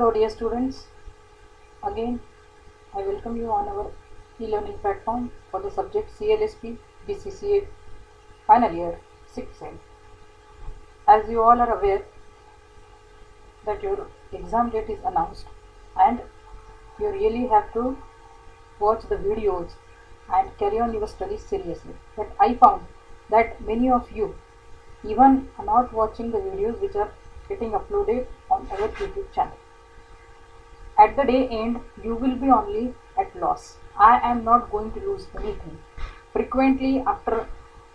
Hello dear students, again I welcome you on our e-learning platform for the subject CLSP BCCA final year 6th sem. As you all are aware that your exam date is announced and you really have to watch the videos and carry on your studies seriously. But I found that many of you even are not watching the videos which are getting uploaded on our YouTube channel. At the day end, you will be only at loss. I am not going to lose anything. Frequently, after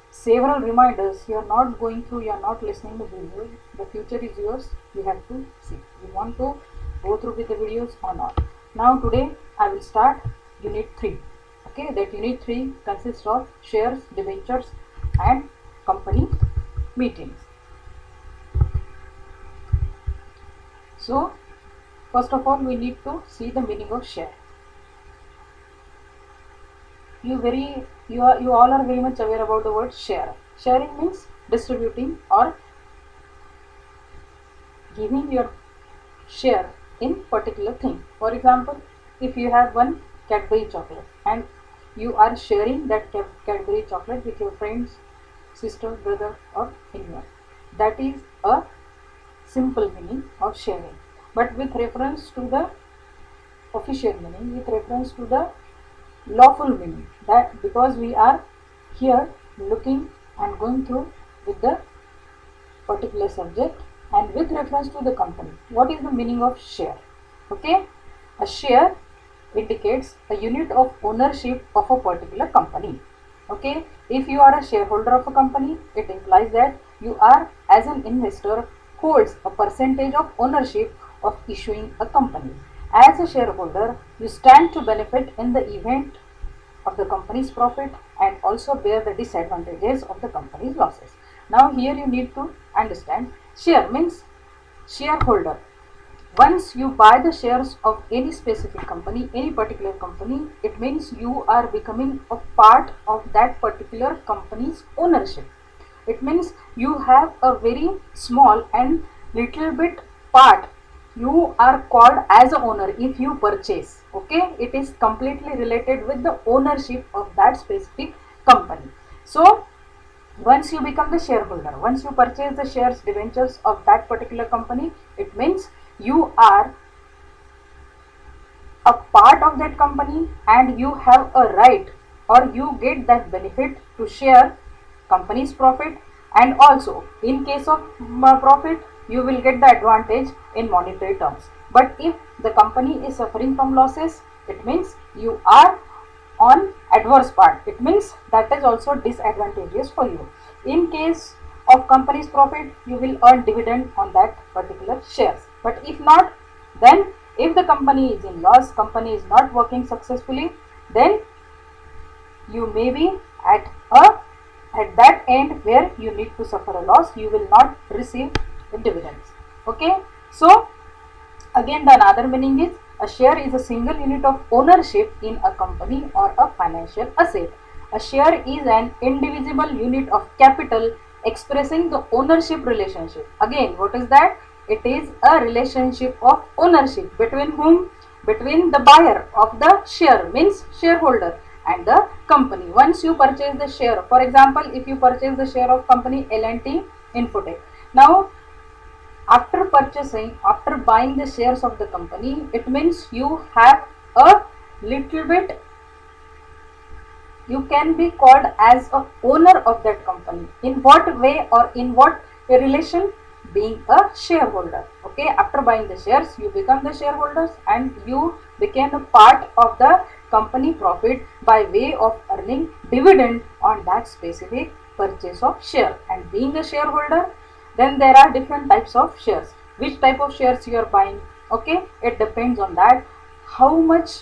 several reminders, you are not going through, you are not listening to the video. The future is yours. You have to see. You want to go through with the videos or not. Now, today I will start Unit 3. Okay, that Unit 3 consists of shares, debentures, and company meetings. So, first of all, we need to see the meaning of share. You all are very much aware about the word share. Sharing means distributing or giving your share in particular thing. For example, if you have one Cadbury chocolate and you are sharing that Cadbury chocolate with your friends, sister, brother, or anyone, that is a simple meaning of sharing. But with reference to the official meaning, with reference to the lawful meaning, that because we are here looking and going through with the particular subject and with reference to the company, what is the meaning of share? Okay, a share indicates a unit of ownership of a particular company. Okay, if you are a shareholder of a company, it implies that you are, as an investor, holds a percentage of ownership of issuing a company. As a shareholder, you stand to benefit in the event of the company's profit and also bear the disadvantages of the company's losses. Now here you need to understand, share means shareholder. Once you buy the shares of any specific company, any particular company, it means you are becoming a part of that particular company's ownership. It means you have a very small and little bit part. You are called as a owner if you purchase. Okay, it is completely related with the ownership of that specific company. So once you become the shareholder, once you purchase the shares, debentures of that particular company, it means you are a part of that company and you have a right or you get that benefit to share company's profit, and also in case of profit you will get the advantage in monetary terms. But if the company is suffering from losses, it means you are on adverse part. It means that is also disadvantageous for you. In case of company's profit, you will earn dividend on that particular shares. But if not, then if the company is in loss, company is not working successfully, then you may be at that end where you need to suffer a loss. You will not receive the dividends. Okay, so again the another meaning is a share is a single unit of ownership in a company or a financial asset. A share is an indivisible unit of capital expressing the ownership relationship. Again, what is that? It is a relationship of ownership between whom? Between the buyer of the share, means shareholder, and the company. Once you purchase the share, for example, if you purchase the share of company L&T Infotech, now after purchasing, after buying the shares of the company, it means you have a little bit, you can be called as a owner of that company. In what way or in what relation? Being a shareholder. Okay, after buying the shares, you become the shareholders and you became a part of the company profit by way of earning dividend on that specific purchase of share. And being a shareholder, then there are different types of shares. Which type of shares you are buying? Okay, it depends on that how much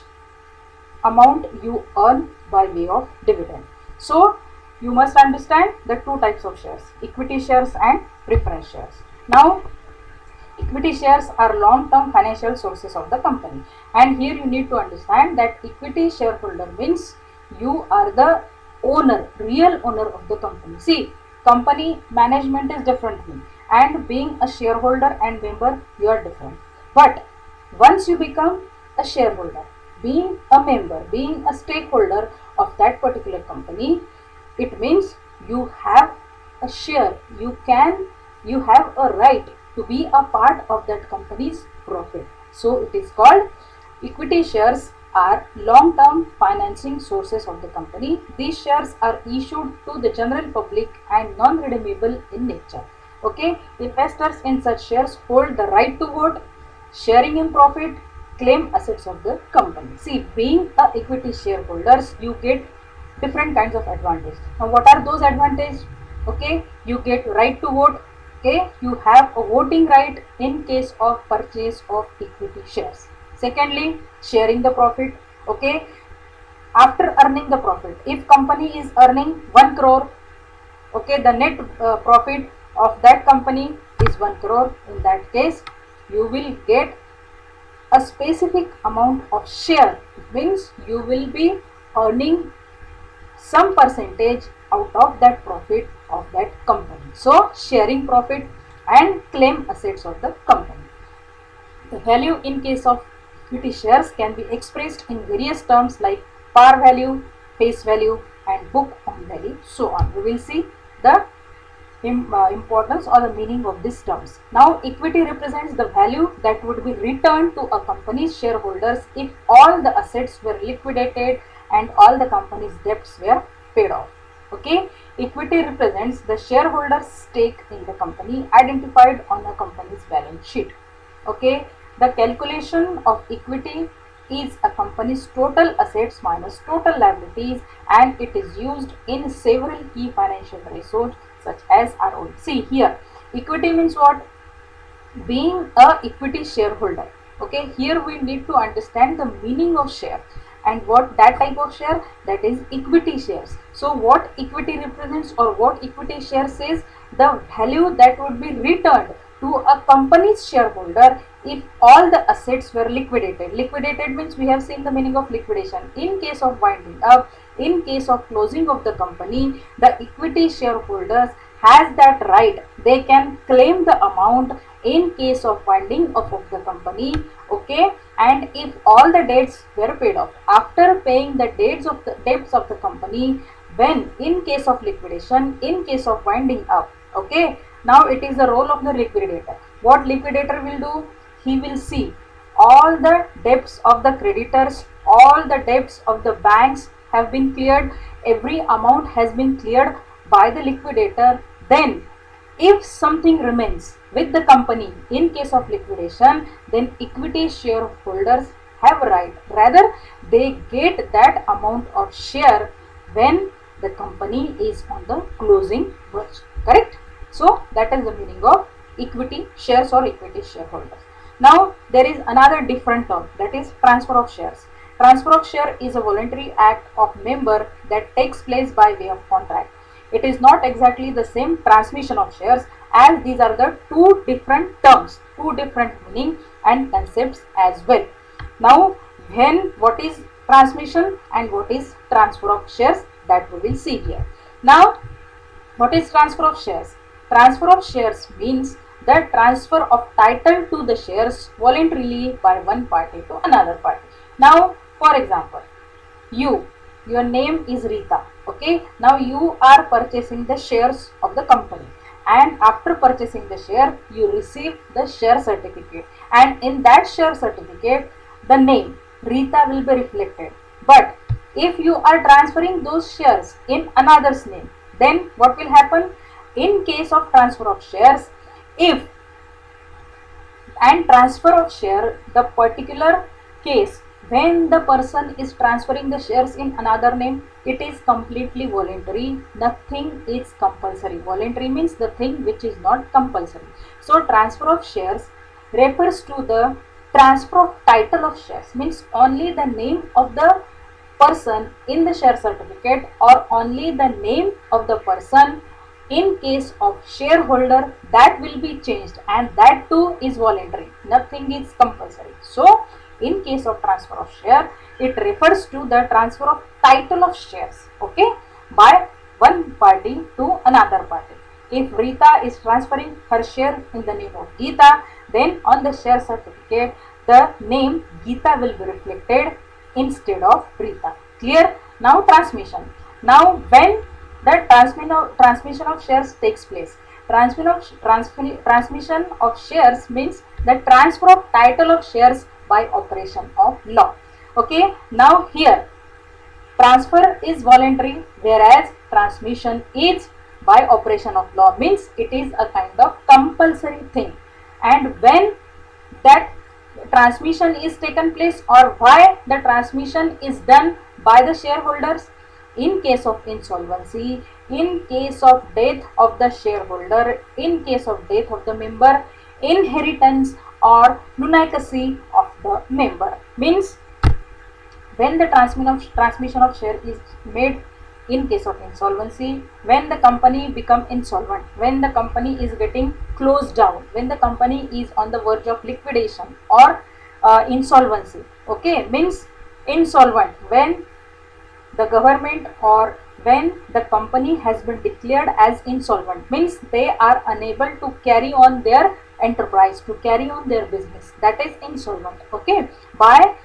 amount you earn by way of dividend. So you must understand the two types of shares, equity shares and preference shares. Now equity shares are long-term financial sources of the company, and here you need to understand that equity shareholder means you are the owner, real owner of the company. See, company management is different thing, and being a shareholder and member, you are different. But Once you become a shareholder, being a member, being a stakeholder of that particular company, it means you have a share. You have a right to be a part of that company's profit. So it is called equity shares are long-term financing sources of the company. These shares are issued to the general public and non-redeemable in nature. Okay, investors in such shares hold the right to vote, sharing in profit, claim assets of the company. See, being a equity shareholders, you get different kinds of advantage. Now, what are those advantages? Okay, you get right to vote. Okay, you have a voting right in case of purchase of equity shares. Secondly, sharing the profit. Okay, after earning the profit, if company is earning 1 crore, okay, the net profit of that company is 1 crore. In that case, you will get a specific amount of share. It means you will be earning some percentage out of that profit of that company. So sharing profit and claim assets of the company. The value in case of equity shares can be expressed in various terms like par value, face value and book on value, so on. We will see the importance or the meaning of these terms. Now, equity represents the value that would be returned to a company's shareholders if all the assets were liquidated and all the company's debts were paid off. Okay, equity represents the shareholders' stake in the company identified on a company's balance sheet. Okay, the calculation of equity is a company's total assets minus total liabilities, and it is used in several key financial ratios such as ROE. See here, equity means what? Being a equity shareholder. Okay, here we need to understand the meaning of share and what that type of share, that is equity shares. So what equity represents or what equity share says, the value that would be returned to a company's shareholder if all the assets were liquidated. Liquidated means we have seen the meaning of liquidation. In case of winding up, in case of closing of the company, the equity shareholders has that right. They can claim the amount in case of winding up of the company. Okay, and if all the debts were paid off, after paying the debts of the company, when in case of liquidation, in case of winding up. Okay, now it is the role of the liquidator. What liquidator will do? He will see all the debts of the creditors, all the debts of the banks have been cleared, every amount has been cleared by the liquidator. Then if something remains with the company in case of liquidation, then equity shareholders have right. Rather, they get that amount of share when the company is on the closing verge. Correct? So that is the meaning of equity shares or equity shareholders. Now there is another different term, that is transfer of shares. Transfer of share is a voluntary act of member that takes place by way of contract. It is not exactly the same transmission of shares, as these are the two different terms, two different meaning and concepts as well. Now, what is transmission and what is transfer of shares, that we will see here. Now, what is transfer of shares? Transfer of shares means the transfer of title to the shares voluntarily by one party to another party. Now, for example, your name is Rita. Okay, now you are purchasing the shares of the company, and after purchasing the share, you receive the share certificate, and in that share certificate, the name Rita will be reflected. But if you are transferring those shares in another's name, then what will happen? In case of transfer of shares, if and transfer of share, the particular case when the person is transferring the shares in another name, it is completely voluntary. Nothing is compulsory. Voluntary means the thing which is not compulsory. So transfer of shares refers to the transfer of title of shares, means only the name of the person in the share certificate or only the name of the person in case of shareholder, that will be changed, and that too is voluntary. Nothing is compulsory. So in case of transfer of share, it refers to the transfer of title of shares, okay, by one party to another party. If Rita is transferring her share in the name of Geeta, then on the share certificate, the name Geeta will be reflected instead of Rita. Clear? Now transmission. Now when the transmission of shares takes place, transmission of shares means the transfer of title of shares by operation of law. Okay, now here transfer is voluntary, whereas transmission is by operation of law, means it is a kind of compulsory thing. And when that transmission is taken place, or why the transmission is done by the shareholders, in case of insolvency, in case of death of the shareholder, in case of death of the member, inheritance or lunacy of the member, means when the transmission of share is made in case of insolvency, when the company become insolvent, when the company is getting closed down, when the company is on the verge of liquidation or insolvency. Okay, means insolvent when the government or when the company has been declared as insolvent, means they are unable to carry on their enterprise, to carry on their business, that is insolvent. Okay, by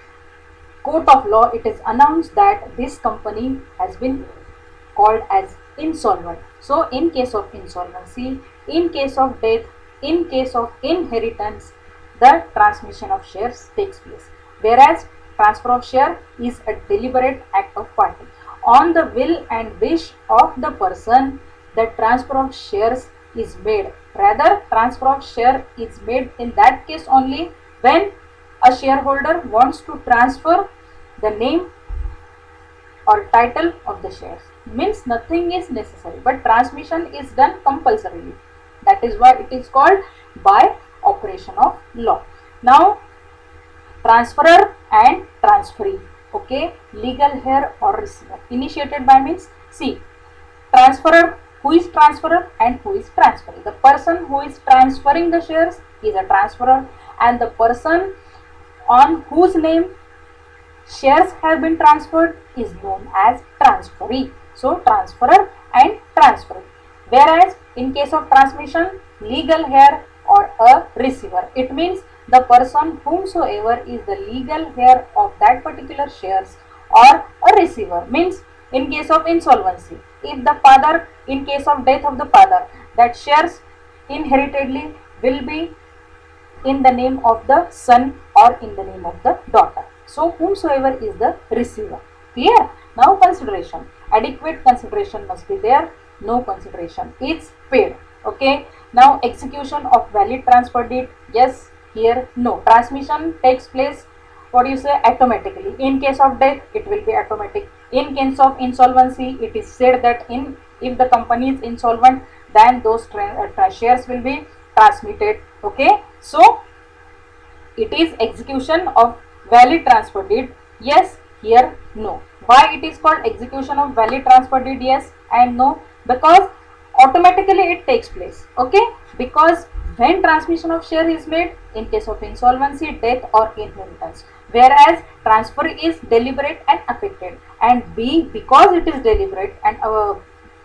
court of law it is announced that this company has been called as insolvent. So in case of insolvency, in case of death, in case of inheritance, the transmission of shares takes place. Whereas transfer of share is a deliberate act of party. On the will and wish of the person, the transfer of shares is made. Rather, transfer of share is made in that case only when a shareholder wants to transfer the name or title of the shares, means nothing is necessary, but transmission is done compulsorily. That is why it is called by operation of law. Now transferor and transferee. Okay, legal heir or receiver. Initiated by means, see, transferor, who is transferor and who is transferee. The person who is transferring the shares is a transferor, and the person on whose name shares have been transferred is known as transferee. So transferor and transferee. Whereas in case of transmission, legal heir or a receiver, it means the person whomsoever is the legal heir of that particular shares, or a receiver, means in case of insolvency, if the father, in case of death of the father, that shares inheritedly will be in the name of the son or in the name of the daughter. So whomsoever is the receiver. Clear? Now consideration. Adequate consideration must be there. No consideration is paid. Okay. Now execution of valid transfer deed. Yes. Here no. Transmission takes place, what do you say, automatically. In case of death, it will be automatic. In case of insolvency, it is said that if the company is insolvent, then those shares will be transmitted. Okay. So it is execution of valid transfer deed. Yes, here no. Why it is called execution of valid transfer deed? Yes and no, because automatically it takes place. Okay, because when transmission of share is made in case of insolvency, death or inheritance, whereas transfer is deliberate and affected, and because it is deliberate and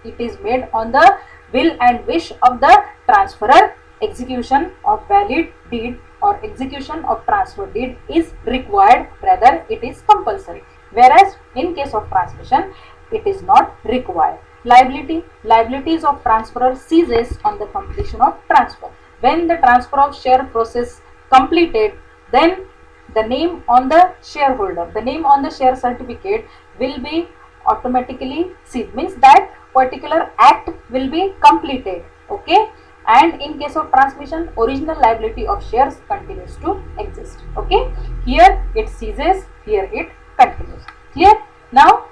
it is made on the will and wish of the transferor, execution of valid deed or execution of transfer deed is required, rather it is compulsory. Whereas in case of transmission, it is not required. Liabilities of transferor ceases on the completion of transfer. When the transfer of share process completed, then the name on the shareholder, the name on the share certificate will be automatically ceased, means that particular act will be completed. Okay, and in case of transmission, original liability of shares continues to exist. Okay, here it ceases, here it continues. Clear? Now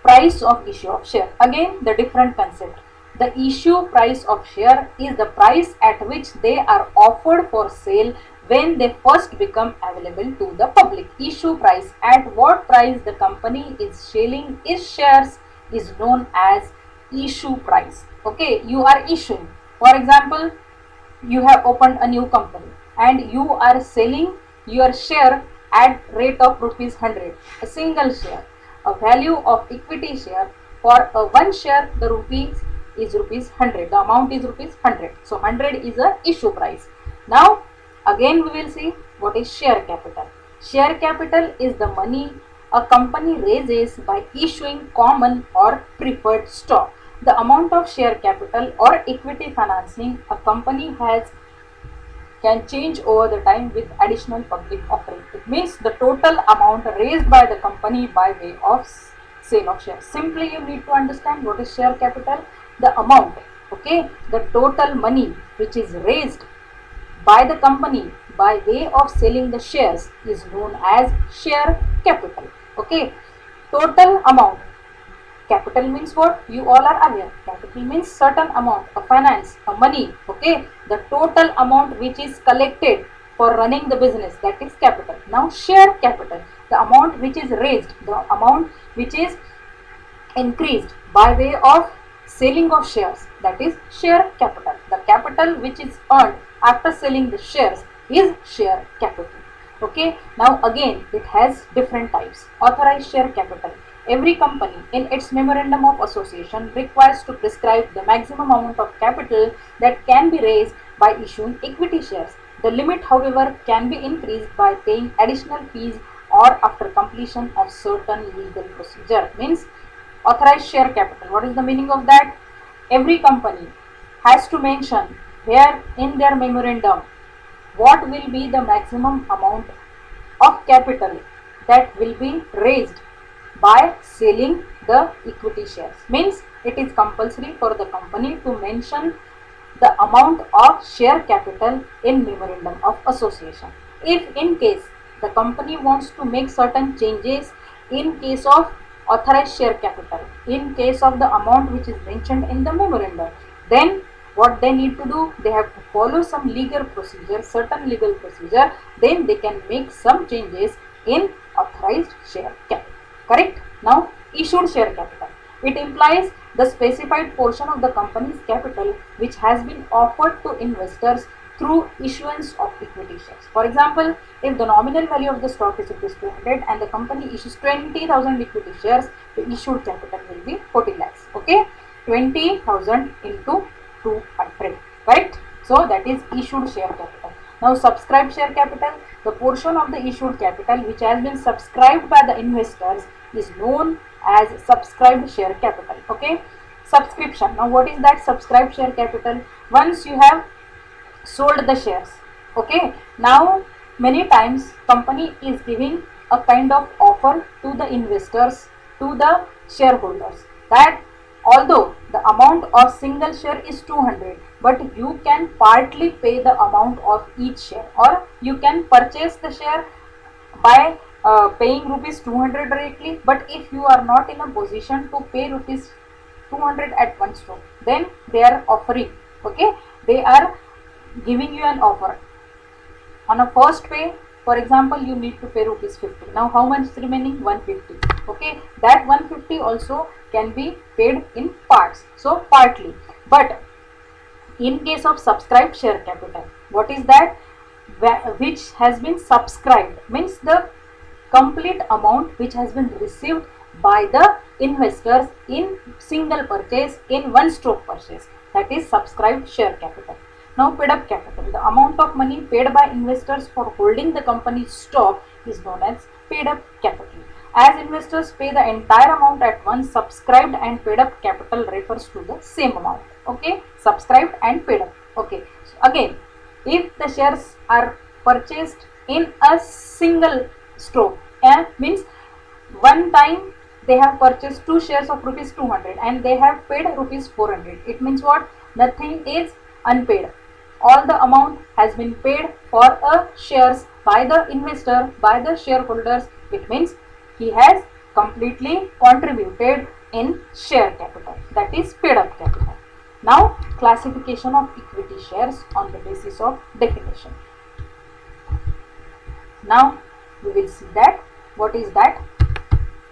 price of issue of share, again the different concept. The issue price of share is the price at which they are offered for sale when they first become available to the public. Issue price, at what price the company is selling its shares, is known as issue price. Okay, you are issuing, for example, you have opened a new company and you are selling your share at rate of rupees 100, a single share, a value of equity share. For a one share, the rupees is rupees 100, the amount is rupees 100. So 100 is a issue price. Now again we will see What is share capital? Share capital is the money a company raises by issuing common or preferred stock. The amount of share capital or equity financing a company has can change over the time with additional public offering. It means the total amount raised by the company by way of sale of shares. Simply you need to understand what is share capital. The amount, okay, the total money which is raised by the company by way of selling the shares is known as share capital. Okay, total amount. Capital means what? You all are aware. Capital means certain amount of finance, of money. Okay, the total amount which is collected for running the business, that is capital. Now share capital, the amount which is raised, the amount which is increased by way of selling of shares, that is share capital. The capital which is earned after selling the shares is share capital. Okay, now again it has different types. Authorized share capital. Every company in its memorandum of association requires to prescribe the maximum amount of capital that can be raised by issuing equity shares. The limit, however, can be increased by paying additional fees or after completion of certain legal procedure. Means authorized share capital. What is the meaning of that? Every company has to mention where in their memorandum what will be the maximum amount of capital that will be raised by selling the equity shares. Means it is compulsory for the company to mention the amount of share capital in memorandum of association. If in case the company wants to make certain changes in case of authorized share capital, in case of the amount which is mentioned in the memorandum, then what they need to do, they have to follow some legal procedure, certain legal procedure, then they can make some changes in authorized share capital. Correct? Now issued share capital, it implies the specified portion of the company's capital which has been offered to investors through issuance of equity shares. For example, if the nominal value of the stock is rupees 200 and the company issues 20,000 equity shares, the issued capital will be 40 lakhs. Okay, 20,000 into 200. Correct? So that is issued share capital. Now subscribed share capital, the portion of the issued capital which has been subscribed by the investors is known as subscribed share capital. Okay, subscription. Now what is that subscribed share capital? Once you have sold the shares, okay, now many times company is giving a kind of offer to the investors, to the shareholders, that although the amount of single share is 200, but you can partly pay the amount of each share, or you can purchase the share by paying rupees 200 directly. But if you are not in a position to pay rupees 200 at one stroke, then they are offering, okay, they are giving you an offer on a first pay. For example, you need to pay rupees 50. Now how much is remaining? 150. Okay, that 150 also can be paid in parts, so partly. But in case of subscribed share capital, what is that? Which has been subscribed means the complete amount which has been received by the investors in single purchase, in one stroke purchase, that is subscribed share capital. Now paid up capital, the amount of money paid by investors for holding the company's stock is known as paid up capital. As investors pay the entire amount at once, subscribed and paid up capital refers to the same amount. Okay, subscribed and paid up. Okay, so again, if the shares are purchased in a single stroke, means one time they have purchased two shares of rupees 200 and they have paid rupees 400, it means what? Nothing is unpaid, all the amount has been paid for a shares by the investor, by the shareholders. It means he has completely contributed in share capital, that is paid up capital. Now classification of equity shares on the basis of definition. Now we will see that what is that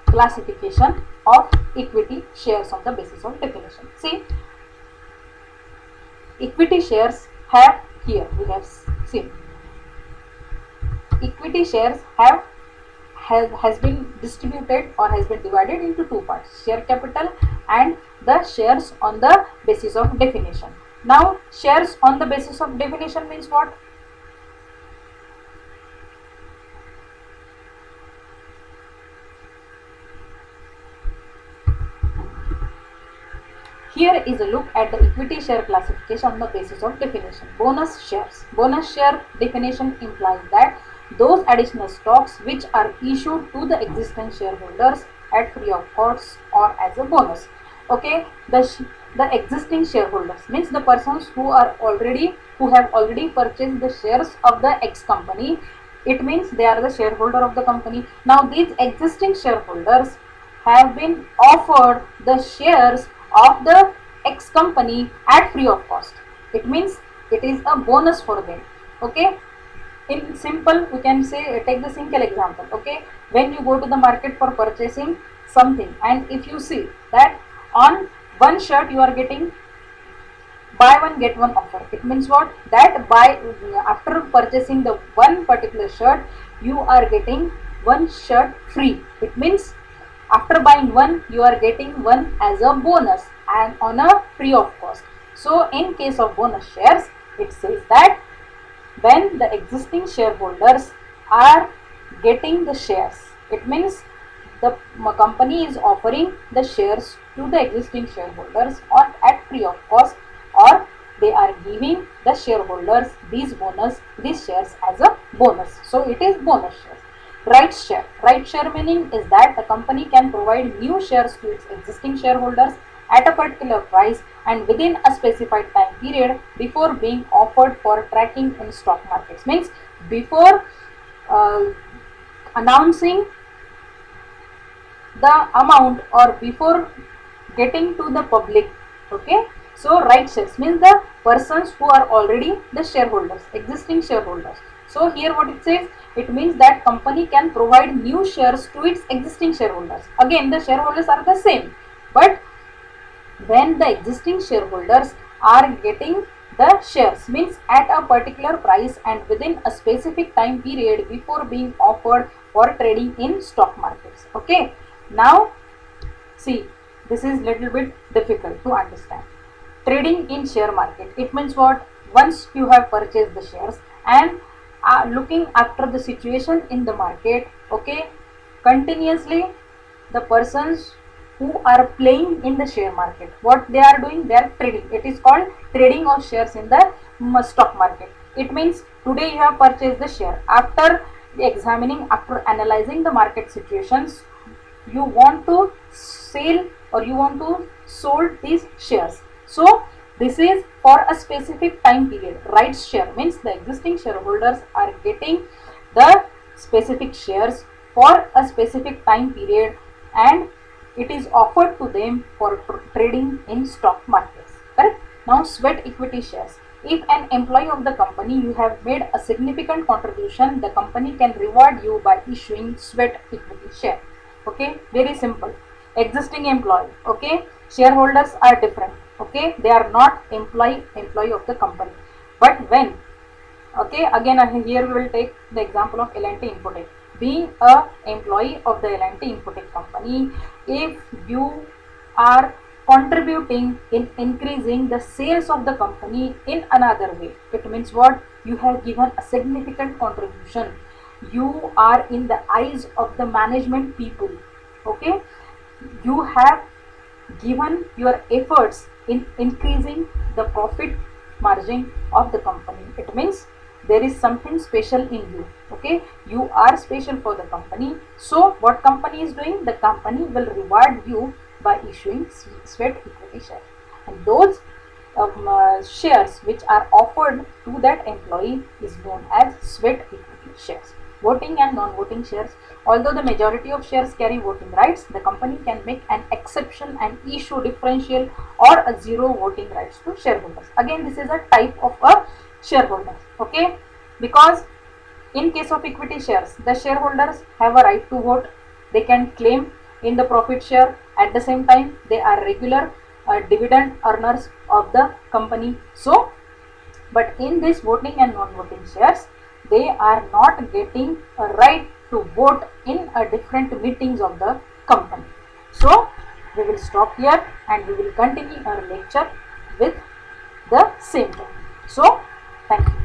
classification of equity shares on the basis of definition. See, equity shares have, here we have seen, equity shares has been distributed or has been divided into two parts, share capital and the shares on the basis of definition. Now shares on the basis of definition means what? Here is a look at the equity share classification on the basis of definition. Bonus shares. Bonus share definition implies that those additional stocks which are issued to the existing shareholders at free of cost or as a bonus. Okay, the existing shareholders means the persons who have already purchased the shares of the X company. It means they are the shareholder of the company. Now these existing shareholders have been offered the shares of the X company at free of cost. It means it is a bonus for them. Okay, in simple we can say, take the simple example. Okay, when you go to the market for purchasing something, and if you see that on one shirt you are getting buy one get one offer, it means what, that after purchasing the one particular shirt you are getting one shirt free. It means after buying one you are getting one as a bonus and on a free of cost. So in case of bonus shares, it says that when the existing shareholders are getting the shares, it means the company is offering the shares to the existing shareholders on at free of cost, or they are giving the shareholders these shares as a bonus. So it is bonus shares. Rights share. Right share meaning is that the company can provide new shares to its existing shareholders at a particular price and within a specified time period before being offered for tracking in stock markets. Means before uh, announcing the amount or before getting to the public. Okay, so right shares means the persons who are already the shareholders, existing shareholders. So here what it says, it means that company can provide new shares to its existing shareholders. Again the shareholders are the same, but when the existing shareholders are getting the shares means at a particular price and within a specific time period before being offered for trading in stock markets. Okay, now see, this is little bit difficult to understand. Trading in share market, it means what, once you have purchased the shares and are looking after the situation in the market. Okay, continuously the persons who are playing in the share market, what they are doing, they are trading. It is called trading of shares in the stock market. It means today you have purchased the share, after examining, after analyzing the market situations, you want to sell or you want to sold these shares. So this is for a specific time period. Rights share means the existing shareholders are getting the specific shares for a specific time period and it is offered to them for trading in stock markets. Correct? Now sweat equity shares. If an employee of the company you have made a significant contribution, the company can reward you by issuing sweat equity share. Okay, very simple. Existing employee, okay, shareholders are different. Okay, they are not employee of the company. But when, okay, again here we will take the example of L&T Infotech. Being a employee of the L&T Infotech company, if you are contributing in increasing the sales of the company in another way, it means what, you have given a significant contribution, you are in the eyes of the management people. Okay, you have given your efforts in increasing the profit margin of the company. It means there is something special in you. Okay, you are special for the company. So what company is doing, the company will reward you by issuing sweat equity shares, and those shares which are offered to that employee is known as sweat equity shares. Voting and non-voting shares. Although the majority of shares carry voting rights, the company can make an exception and issue differential or a zero voting rights to shareholders. Again, this is a type of a shareholder. Okay, because in case of equity shares, the shareholders have a right to vote. They can claim in the profit share. At the same time, they are regular dividend earners of the company. So, but in this voting and non-voting shares, they are not getting a right to vote in a different meetings of the company. So, we will stop here and we will continue our lecture with the same topic. So, thank you.